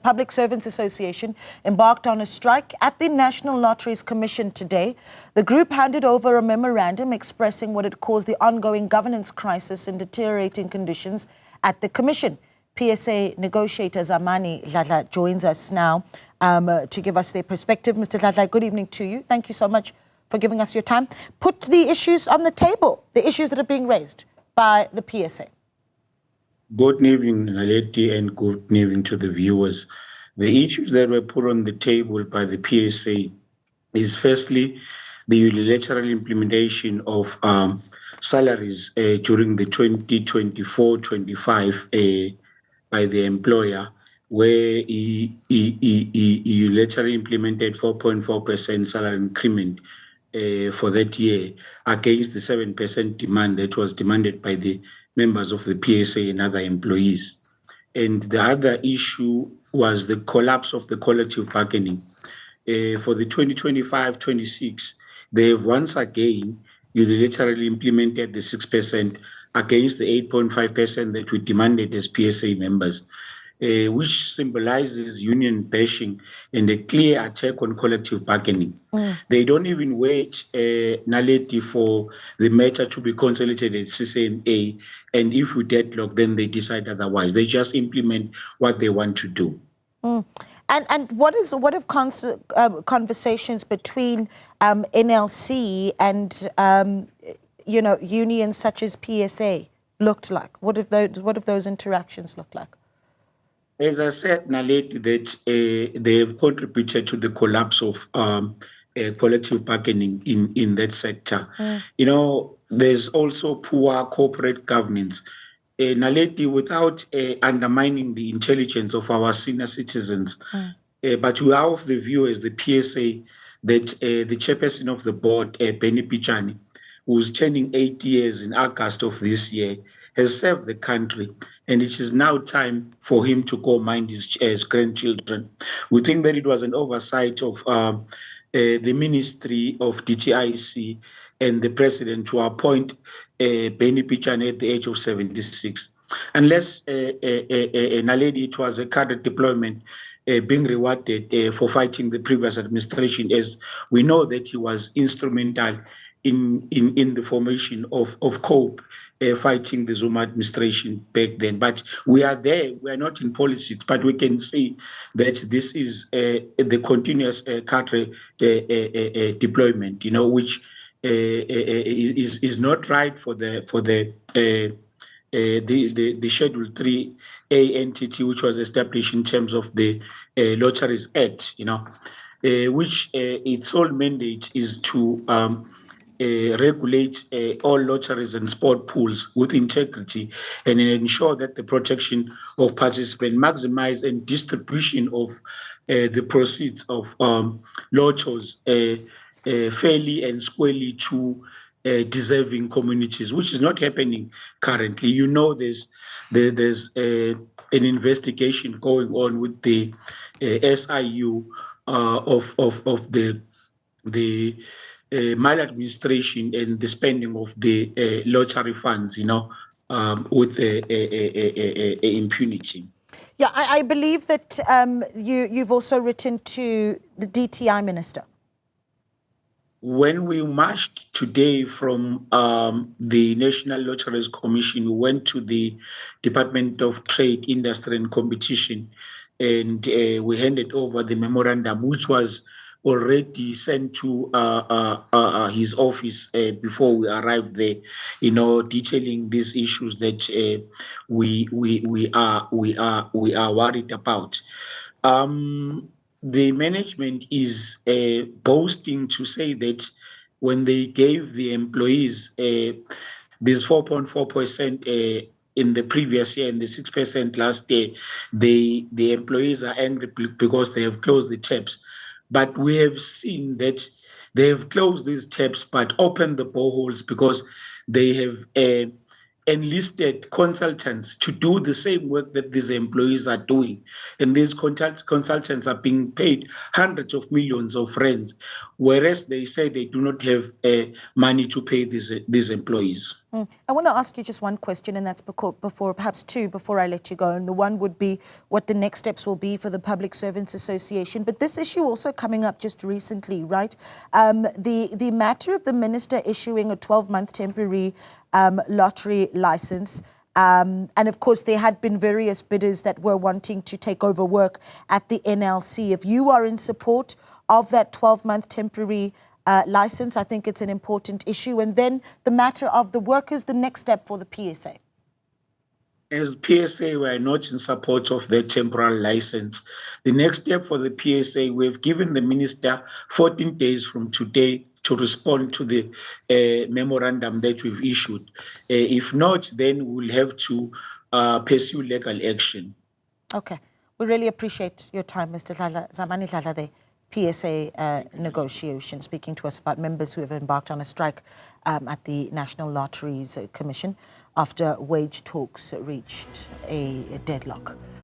Public Servants Association embarked on a strike at the National Lotteries Commission today. The group handed over a memorandum expressing what it calls the ongoing governance crisis and deteriorating conditions at the Commission. PSA negotiator Zamani Dladla joins us now to give us their perspective. Mr. Dladla, good evening to you. Thank you so much for giving us your time. Put the issues on the table, the issues that are being raised by the PSA. Good evening, Naleti, and good evening to the viewers. The issues that were put on the table by the PSA is firstly the unilateral implementation of salaries during the 2024-25 by the employer, where he unilaterally implemented 4.4% salary increment for that year against the 7% demand that was demanded by the members of the PSA and other employees. And the other issue was the collapse of the collective bargaining. For the 2025-26, they have once again unilaterally implemented the 6% against the 8.5% that we demanded as PSA members, which symbolizes union bashing and a clear attack on collective bargaining. They don't even wait, Naleti, for the matter to be consolidated at CCMA, and if we deadlock, then they decide otherwise. They just implement what they want to do. And what have conversations between NLC and unions such as PSA looked like? What have those interactions looked like? As I said, Naleti, that they have contributed to the collapse of collective bargaining in that sector. You know, there's also poor corporate governance. Naleti, without undermining the intelligence of our senior citizens, but we are of the view as the PSA that the chairperson of the board, Barney Pityana, who's turning 8 years in August of this year, has served the country, and it is now time for him to go mind his grandchildren. We think that it was an oversight of the Ministry of DTIC and the president to appoint Barney Pityana at the age of 76. Unless, Naledi, it was a cadre deployment being rewarded for fighting the previous administration, as we know that he was instrumental in the formation of COPE, fighting the Zuma administration back then. But we are there, we are not in politics, but we can see that this is the continuous cadre deployment, you know, which is not right for the Schedule 3A entity, which was established in terms of the Lotteries Act, you know, which its sole mandate is to regulate all lotteries and sport pools with integrity and ensure that the protection of participants, maximize and distribution of the proceeds of lottos fairly and squarely to deserving communities, which is not happening currently. You know, there's an investigation going on with the SIU of the maladministration and the spending of the lottery funds, you know, with impunity. Yeah, I believe that you've also written to the DTI minister. When we marched today from the National Lotteries Commission, we went to the Department of Trade, Industry and Competition, and we handed over the memorandum, which was already sent to his office before we arrived there, you know, detailing these issues that we are worried about. The management is boasting to say that when they gave the employees this 4.4% in the previous year and the 6% last year, the employees are angry because they have closed the taps. But we have seen that they have closed these taps but opened the boreholes because they have enlisted consultants to do the same work that these employees are doing. And these consultants are being paid hundreds of millions of rands, whereas they say they do not have money to pay these employees. I want to ask you just one question, and that's before perhaps two, before I let you go. And the one would be what the next steps will be for the Public Servants Association. But this issue also coming up just recently, right? The matter of the minister issuing a 12-month temporary lottery license. And of course, there had been various bidders that were wanting to take over work at the NLC. If you are in support of that 12-month temporary license, I think it's an important issue. And then the matter of the workers, the next step for the PSA. As PSA, we are not in support of that temporary license. The next step for the PSA, we've given the minister 14 days from today to respond to the memorandum that we've issued. If not, then we'll have to pursue legal action. Okay. We really appreciate your time, Mr. Dladla, Zamani Dladla, the PSA negotiation, speaking to us about members who have embarked on a strike at the National Lotteries Commission after wage talks reached a deadlock.